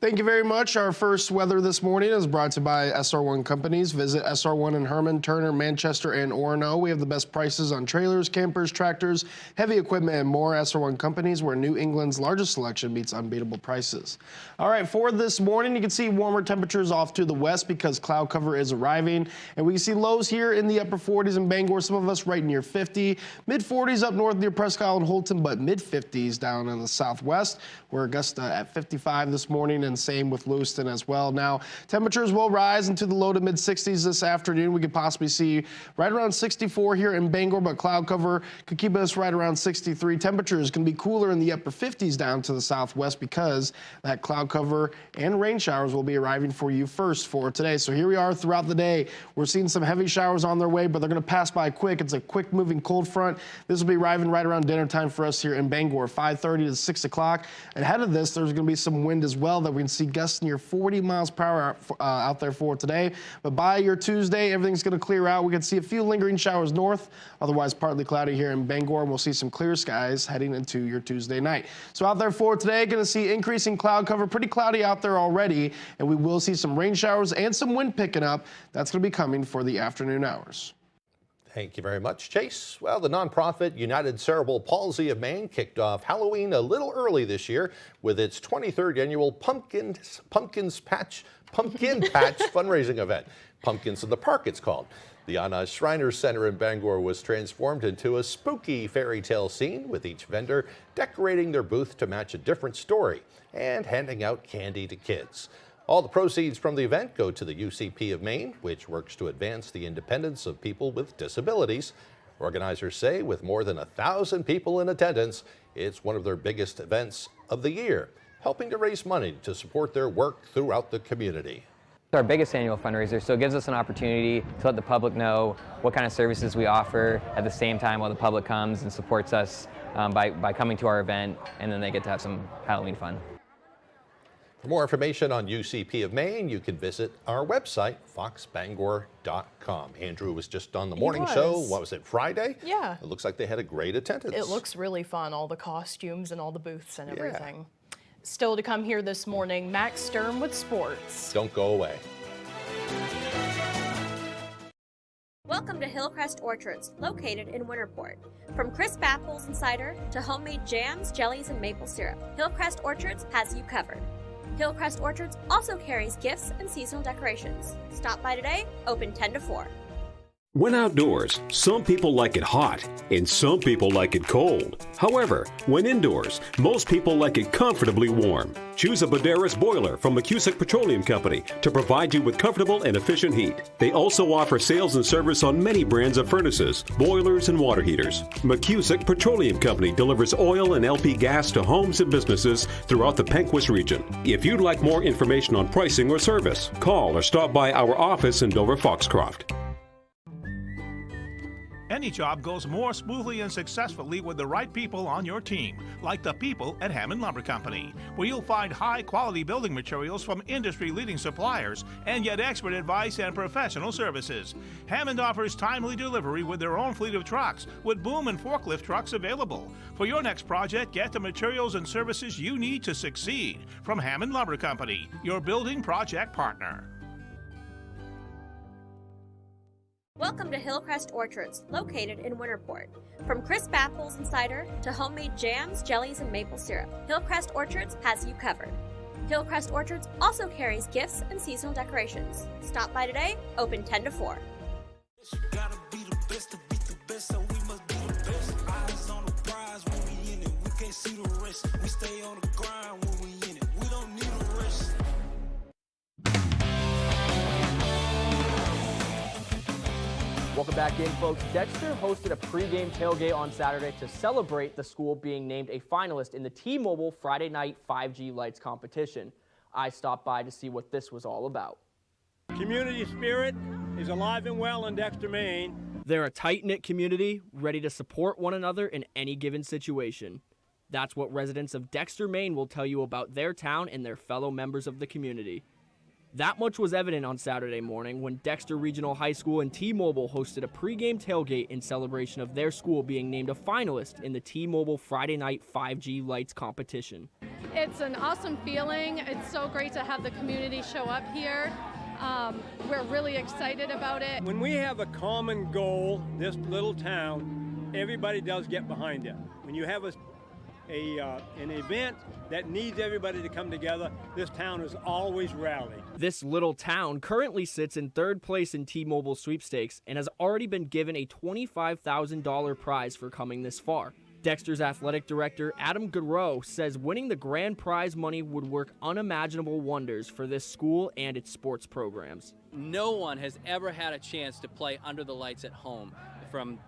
Thank you very much. Our first weather this morning is brought to you by SR1 Companies. Visit SR1 in Herman, Turner, Manchester, and Orono. We have the best prices on trailers, campers, tractors, heavy equipment, and more. SR1 Companies, where New England's largest selection meets unbeatable prices. All right, for this morning, you can see warmer temperatures off to the west because cloud cover is arriving. And we can see lows here in the upper 40s in Bangor, some of us right near 50. Mid-40s up north near Presque Isle and Holton, but mid-50s down in the southwest. We're Augusta at 55 this morning, and and same with Lewiston as well. Now, temperatures will rise into the low to mid 60s this afternoon. We could possibly see right around 64 here in Bangor, but cloud cover could keep us right around 63. Temperatures can be cooler in the upper 50s down to the southwest because that cloud cover and rain showers will be arriving for you first for today. So here we are throughout the day. We're seeing some heavy showers on their way, but they're going to pass by quick. It's a quick moving cold front. This will be arriving right around dinner time for us here in Bangor, 5:30 to 6 o'clock. Ahead of this, there's going to be some wind as well that we can see gusts near 40 miles per hour out there for today. But by your Tuesday, everything's going to clear out. We can see a few lingering showers north, otherwise partly cloudy here in Bangor, and we'll see some clear skies heading into your Tuesday night. So out there for today, going to see increasing cloud cover, pretty cloudy out there already, and we will see some rain showers and some wind picking up. That's going to be coming for the afternoon hours. Thank you very much, Chase. Well, the nonprofit United Cerebral Palsy of Maine kicked off Halloween a little early this year with its 23rd annual Pumpkin Patch fundraising event. Pumpkins in the Park, it's called. The Anna Schreiner Center in Bangor was transformed into a spooky fairy tale scene, with each vendor decorating their booth to match a different story and handing out candy to kids. All the proceeds from the event go to the UCP of Maine, which works to advance the independence of people with disabilities. Organizers say with more than 1,000 people in attendance, it's one of their biggest events of the year, helping to raise money to support their work throughout the community. It's our biggest annual fundraiser, so it gives us an opportunity to let the public know what kind of services we offer at the same time while the public comes and supports us by coming to our event, and then they get to have some Halloween fun. For more information on UCP of Maine, you can visit our website, foxbangor.com. Andrew was just on the morning show. What was it, Friday? Yeah. It looks like they had a great attendance. It looks really fun, all the costumes and all the booths and everything. Still to come here this morning, Max Sturm with sports. Don't go away. Welcome to Hillcrest Orchards, located in Winterport. From crisp apples and cider to homemade jams, jellies, and maple syrup, Hillcrest Orchards has you covered. Hillcrest Orchards also carries gifts and seasonal decorations. Stop by today, open 10 to 4. When outdoors, some people like it hot and some people like it cold. However, when indoors, most people like it comfortably warm. Choose a Boderas boiler from McCusick Petroleum Company to provide you with comfortable and efficient heat. They also offer sales and service on many brands of furnaces, boilers, and water heaters. McCusick Petroleum Company delivers oil and LP gas to homes and businesses throughout the Pequot region. If you'd like more information on pricing or service, call or stop by our office in Dover-Foxcroft. Any job goes more smoothly and successfully with the right people on your team, like the people at Hammond Lumber Company, where you'll find high-quality building materials from industry-leading suppliers and get expert advice and professional services. Hammond offers timely delivery with their own fleet of trucks, with boom and forklift trucks available. For your next project, get the materials and services you need to succeed from Hammond Lumber Company, your building project partner. Welcome to Hillcrest Orchards, located in Winterport. From crisp apples and cider to homemade jams, jellies, and maple syrup, Hillcrest Orchards has you covered. Hillcrest Orchards also carries gifts and seasonal decorations. Stop by today, open 10 to 4. Welcome back in, folks. Dexter hosted a pregame tailgate on Saturday to celebrate the school being named a finalist in the T-Mobile Friday Night 5G Lights competition. I stopped by to see what this was all about. Community spirit is alive and well in Dexter, Maine. They're a tight-knit community ready to support one another in any given situation. That's what residents of Dexter, Maine will tell you about their town and their fellow members of the community. That much was evident on Saturday morning when Dexter Regional High School and T-Mobile hosted a pregame tailgate in celebration of their school being named a finalist in the T-Mobile Friday Night 5G Lights competition. It's an awesome feeling. It's so great to have the community show up here. We're really excited about it. When we have a common goal, this little town, everybody does get behind it. When you have an event that needs everybody to come together, this town is always rallied. This little town currently sits in third place in T-Mobile sweepstakes and has already been given a $25,000 prize for coming this far. Dexter's athletic director, Adam Gaudreau, says winning the grand prize money would work unimaginable wonders for this school and its sports programs. No one has ever had a chance to play under the lights at home, from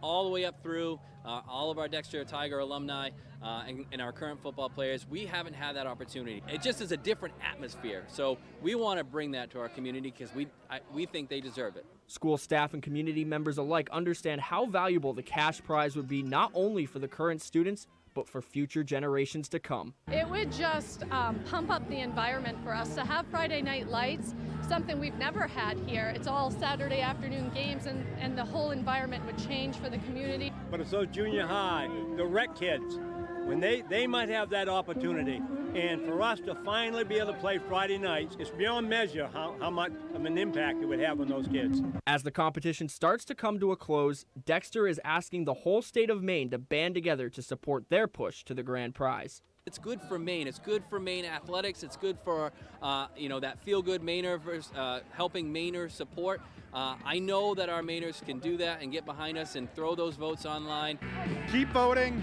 all the way up through all of our Dexter Tiger alumni and our current football players. We haven't had that opportunity. It just is a different atmosphere. So we want to bring that to our community because we think they deserve it. School staff and community members alike understand how valuable the cash prize would be, not only for the current students, but for future generations to come. It would just pump up the environment for us to have Friday night lights, something we've never had here. It's all Saturday afternoon games, and the whole environment would change for the community. But it's those junior high, the rec kids, when they might have that opportunity. And for us to finally be able to play Friday nights, it's beyond measure how much of an impact it would have on those kids. As the competition starts to come to a close, Dexter is asking the whole state of Maine to band together to support their push to the grand prize. It's good for Maine. It's good for Maine athletics. It's good for that feel-good Mainer versus helping Mainer support. I know that our Mainers can do that and get behind us and throw those votes online. Keep voting.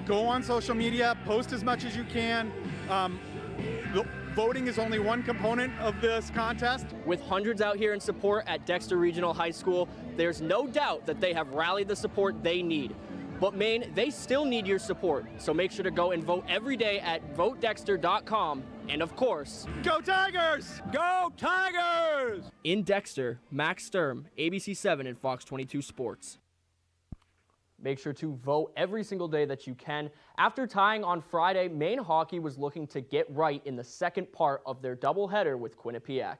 Go on social media. Post as much as you can. Voting is only one component of this contest. With hundreds out here in support at Dexter Regional High School, there's no doubt that they have rallied the support they need. But Maine, they still need your support, so make sure to go and vote every day at votedexter.com. And of course, go Tigers! Go Tigers! In Dexter, Max Sturm, ABC7 and Fox 22 Sports. Make sure to vote every single day that you can. After tying on Friday, Maine hockey was looking to get right in the second part of their doubleheader with Quinnipiac.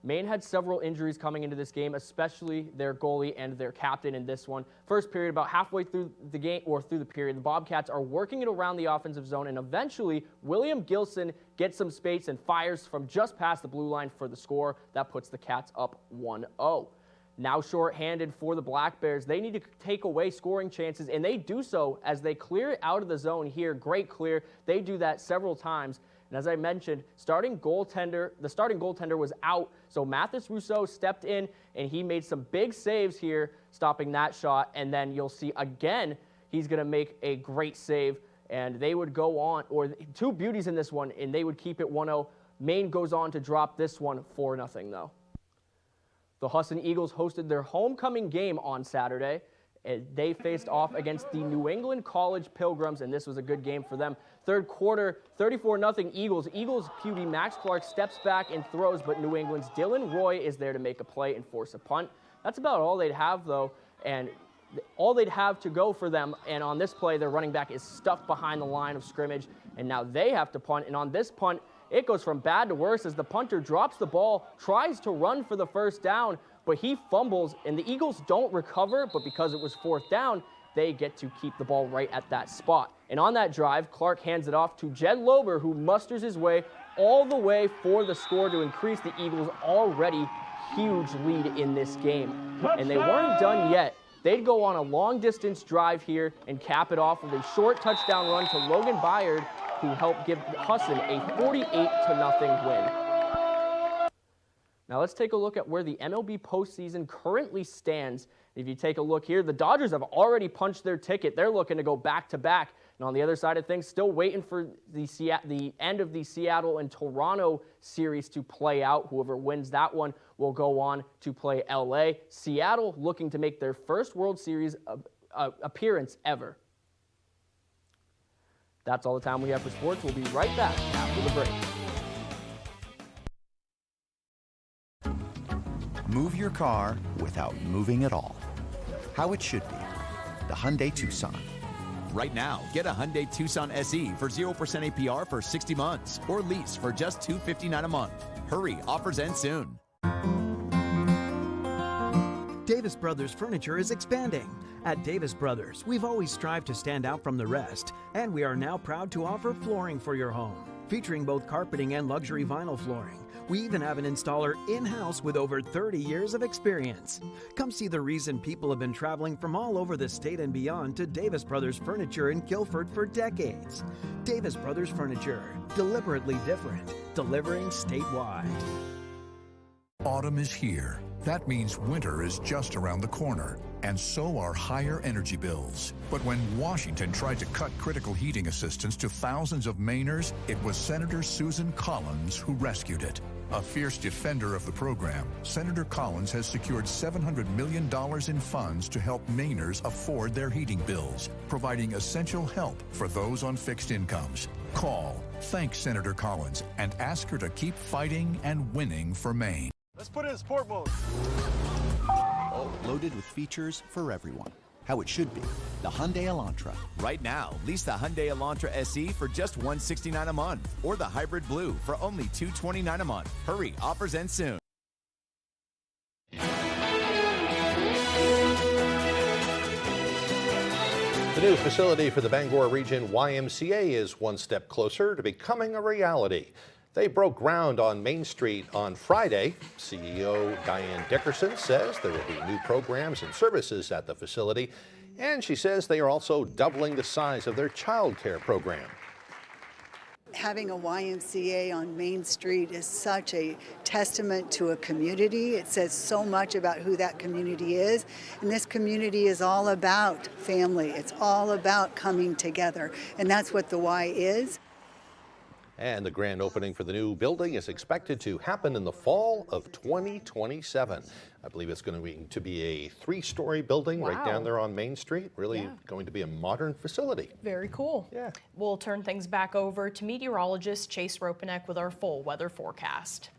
Maine had several injuries coming into this game, especially their goalie and their captain in this one. First period, about halfway through the game, or through the period, the Bobcats are working it around the offensive zone, and eventually William Gilson gets some space and fires from just past the blue line for the score. That puts the Cats up 1-0. Now short-handed for the Black Bears. They need to take away scoring chances, and they do so as they clear it out of the zone here. Great clear. They do that several times. And as I mentioned, the starting goaltender was out, so Mathis Rousseau stepped in, and he made some big saves here, stopping that shot. And then you'll see again, he's going to make a great save, and they would go on, or two beauties in this one, and they would keep it 1-0. Maine goes on to drop this one 4-0, though. The Husson Eagles hosted their homecoming game on Saturday. They faced off against the New England College Pilgrims, and this was a good game for them. Third quarter, 34-0 Eagles. Eagles QB Max Clark steps back and throws, but New England's Dylan Roy is there to make a play and force a punt. That's about all they'd have, though, and all they'd have to go for them. And on this play, their running back is stuffed behind the line of scrimmage, and now they have to punt. And on this punt, it goes from bad to worse as the punter drops the ball, tries to run for the first down, but he fumbles, and the Eagles don't recover, but because it was fourth down, they get to keep the ball right at that spot. And on that drive, Clark hands it off to Jed Lober, who musters his way all the way for the score to increase the Eagles' already huge lead in this game. And they weren't done yet. They'd go on a long-distance drive here and cap it off with a short touchdown run to Logan Byard, who helped give Husson a 48-0 win. Now let's take a look at where the MLB postseason currently stands. If you take a look here, the Dodgers have already punched their ticket. They're looking to go back-to-back. And on the other side of things, still waiting for the end of the Seattle and Toronto series to play out. Whoever wins that one will go on to play LA. Seattle looking to make their first World Series appearance ever. That's all the time we have for sports. We'll be right back after the break. Move your car without moving at all. How it should be. The Hyundai Tucson. Right now, get a Hyundai Tucson SE for 0% APR for 60 months or lease for just $259 a month. Hurry, offers end soon. Davis Brothers Furniture is expanding. At Davis Brothers, we've always strived to stand out from the rest, and we are now proud to offer flooring for your home, featuring both carpeting and luxury vinyl flooring. We even have an installer in-house with over 30 years of experience. Come see the reason people have been traveling from all over the state and beyond to Davis Brothers Furniture in Guilford for decades. Davis Brothers Furniture, deliberately different, delivering statewide. Autumn is here. That means winter is just around the corner, and so are higher energy bills. But when Washington tried to cut critical heating assistance to thousands of Mainers, it was Senator Susan Collins who rescued it. A fierce defender of the program, Senator Collins has secured $700 million in funds to help Mainers afford their heating bills, providing essential help for those on fixed incomes. Call, thank Senator Collins, and ask her to keep fighting and winning for Maine. Let's put it in sport mode. Loaded with features for everyone. How it should be. The Hyundai Elantra. Right now, lease the Hyundai Elantra SE for just $169 a month, or the Hybrid Blue for only $229 a month. Hurry, offers end soon. The new facility for the Bangor Region YMCA is one step closer to becoming a reality. They broke ground on Main Street on Friday. CEO Diane Dickerson says there will be new programs and services at the facility, and she says they are also doubling the size of their child care program. Having a YMCA on Main Street is such a testament to a community. It says so much about who that community is. And this community is all about family. It's all about coming together. And that's what the Y is. And the grand opening for the new building is expected to happen in the fall of 2027. I believe it's going to be a 3-story building right down there on Main Street. Really going to be a modern facility. Very cool. Yeah. We'll turn things back over to meteorologist Chase Ropanek with our full weather forecast.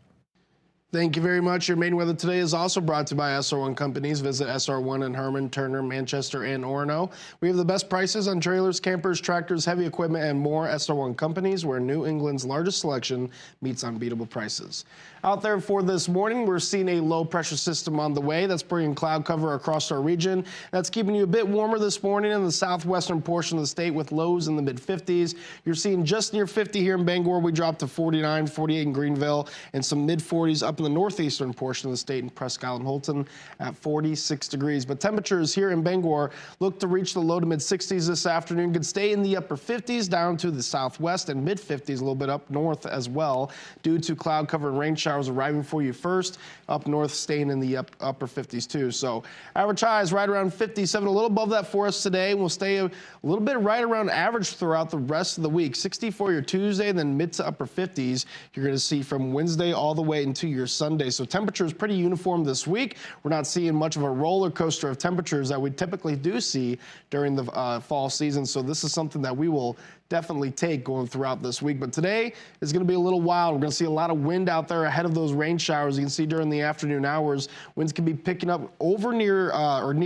Thank you very much. Your Maine weather today is also brought to you by SR1 Companies. Visit SR1 in Herman, Turner, Manchester, and Orono. We have the best prices on trailers, campers, tractors, heavy equipment, and more. SR1 Companies, where New England's largest selection meets unbeatable prices. Out there for this morning, we're seeing a low pressure system on the way. That's bringing cloud cover across our region. That's keeping you a bit warmer this morning in the southwestern portion of the state with lows in the mid-50s. You're seeing just near 50 here in Bangor. We dropped to 49, 48 in Greenville, and some mid-40s up in the northeastern portion of the state in Presque Isle and Holton at 46 degrees. But temperatures here in Bangor look to reach the low to mid-60s this afternoon. Could stay in the upper 50s down to the southwest and mid-50s, a little bit up north as well, due to cloud cover and rain showers arriving for you first. Up north, staying in the upper 50s too. So average highs right around 57, a little above that for us today. We'll stay a little bit right around average throughout the rest of the week. 60 for your Tuesday, then mid to upper 50s. You're going to see from Wednesday all the way into your Sunday. So temperature is pretty uniform this week. We're not seeing much of a roller coaster of temperatures that we typically do see during the fall season. So this is something that we will definitely take going throughout this week. But today is going to be a little wild. We're going to see a lot of wind out there ahead of those rain showers. You can see during the afternoon hours, winds can be picking up over near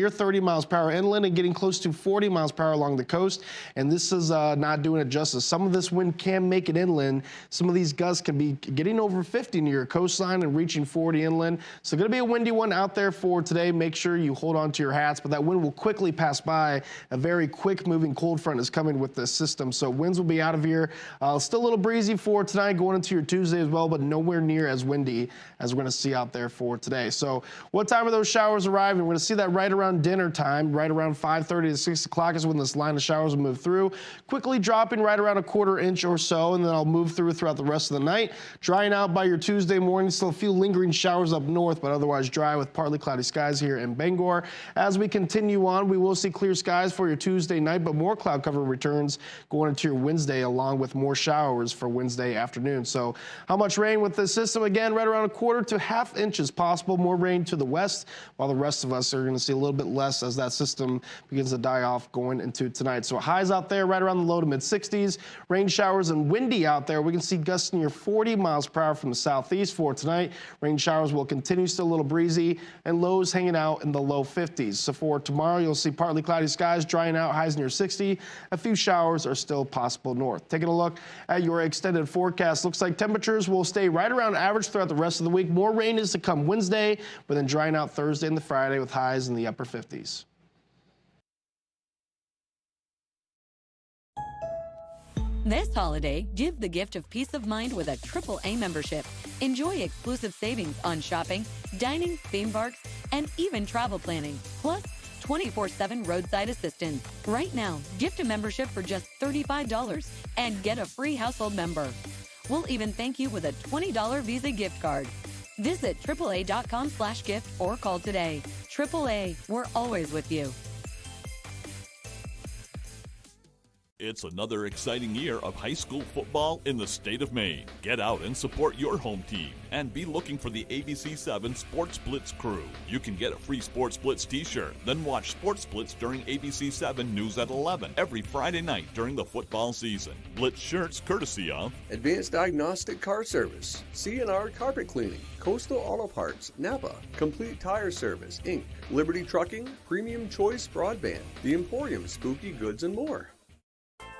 30 miles per hour inland and getting close to 40 miles per hour along the coast. And this is not doing it justice. Some of this wind can make it inland. Some of these gusts can be getting over 50 near your coastline and reaching 40 inland. So going to be a windy one out there for today. Make sure you hold on to your hats, but that wind will quickly pass by. A very quick moving cold front is coming with this system. So winds will be out of here. Still a little breezy for tonight going into your Tuesday as well, but nowhere near as windy as we're going to see out there for today. So what time are those showers arriving? We're going to see that right around dinner time, right around 5:30 to 6 o'clock is when this line of showers will move through. Quickly dropping right around a quarter inch or so, and then I'll move throughout the rest of the night. Drying out by your Tuesday morning. Still a few lingering showers up north, but otherwise dry with partly cloudy skies here in Bangor. As we continue on, we will see clear skies for your Tuesday night, but more cloud cover returns going into your Wednesday, along with more showers for Wednesday afternoon. So how much rain with this system? Again, right around a quarter to half inches possible. More rain to the west, while the rest of us are going to see a little bit less as that system begins to die off going into tonight. So highs out there right around the low to mid 60s. Rain showers and windy out there. We can see gusts near 40 miles per hour from the southeast for tonight. Rain showers will continue, still a little breezy, and lows hanging out in the low 50s. So for tomorrow, you'll see partly cloudy skies, drying out, highs near 60. A few showers are still possible north. Taking a look at your extended forecast, looks like temperatures will stay right around average throughout the rest of the week. More rain is to come Wednesday, but then drying out Thursday and the Friday with highs in the upper 50s. This holiday, give the gift of peace of mind with a AAA membership. Enjoy exclusive savings on shopping, dining, theme parks, and even travel planning. Plus, 24/7 roadside assistance. Right now, gift a membership for just $35 and get a free household member. We'll even thank you with a $20 Visa gift card. Visit AAA.com/gift or call today. AAA, we're always with you. It's another exciting year of high school football in the state of Maine. Get out and support your home team and be looking for the ABC7 Sports Blitz crew. You can get a free Sports Blitz t-shirt, then watch Sports Blitz during ABC7 News at 11 every Friday night during the football season. Blitz shirts courtesy of Advanced Diagnostic Car Service, C&R Carpet Cleaning, Coastal Auto Parts, Napa, Complete Tire Service, Inc., Liberty Trucking, Premium Choice Broadband, The Emporium Spooky Goods, and more.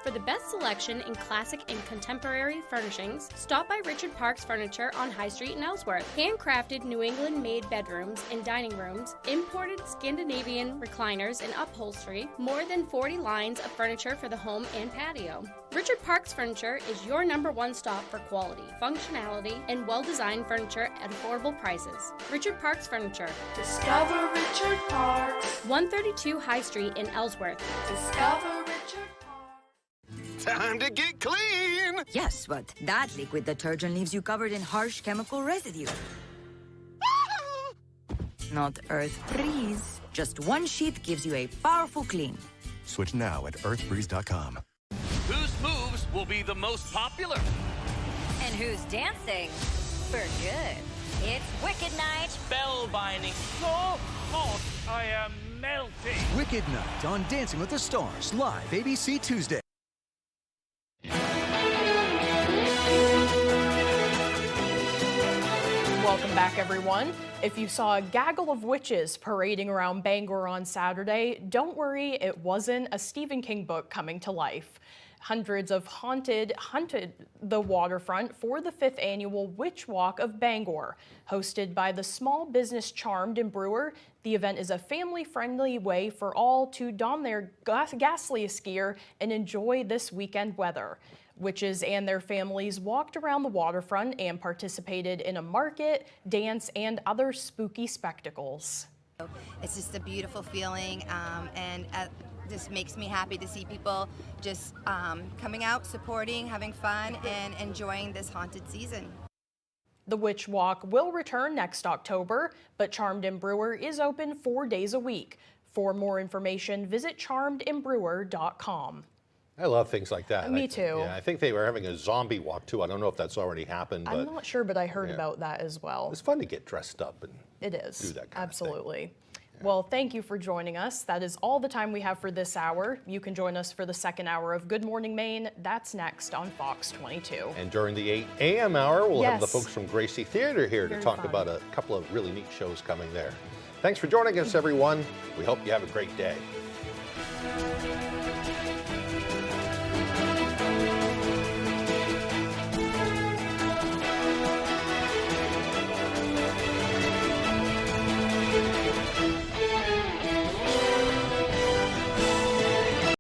For the best selection in classic and contemporary furnishings, stop by Richard Parks Furniture on High Street in Ellsworth. Handcrafted New England-made bedrooms and dining rooms, imported Scandinavian recliners and upholstery, more than 40 lines of furniture for the home and patio. Richard Parks Furniture is your #1 stop for quality, functionality, and well-designed furniture at affordable prices. Richard Parks Furniture. Discover Richard Parks. 132 High Street in Ellsworth. Discover Richard. Time to get clean! Yes, but that liquid detergent leaves you covered in harsh chemical residue. Not Earth Breeze. Just one sheet gives you a powerful clean. Switch now at earthbreeze.com. Whose moves will be the most popular? And who's dancing for good? It's Wicked Night. Spellbinding. So hot, I am melting. Wicked Night on Dancing with the Stars, live ABC Tuesday. Welcome back, everyone. If you saw a gaggle of witches parading around Bangor on Saturday, don't worry, it wasn't a Stephen King book coming to life. Hundreds of hunted the waterfront for the 5th annual Witch Walk of Bangor. Hosted by the small business Charmed in Brewer, the event is a family-friendly way for all to don their ghastliest gear and enjoy this weekend weather. Witches and their families walked around the waterfront and participated in a market, dance, and other spooky spectacles. It's just a beautiful feeling, and just makes me happy to see people just coming out, supporting, having fun, and enjoying this haunted season. The Witch Walk will return next October, but Charmed and Brewer is open 4 days a week. For more information, visit charmedandbrewer.com. I love things like that. Me too. Yeah, I think they were having a zombie walk too. I don't know if that's already happened. But I'm not sure, but I heard about that as well. It's fun to get dressed up and it is. Do that kind Absolutely. of thing. Yeah. Well, thank you for joining us. That is all the time we have for this hour. You can join us for the second hour of Good Morning Maine. That's next on Fox 22. And during the 8 a.m. hour, we'll have the Yes. folks from Gracie Theater here Very to talk fun. about a couple of really neat shows coming there. Thanks for joining us, everyone. We hope you have a great day.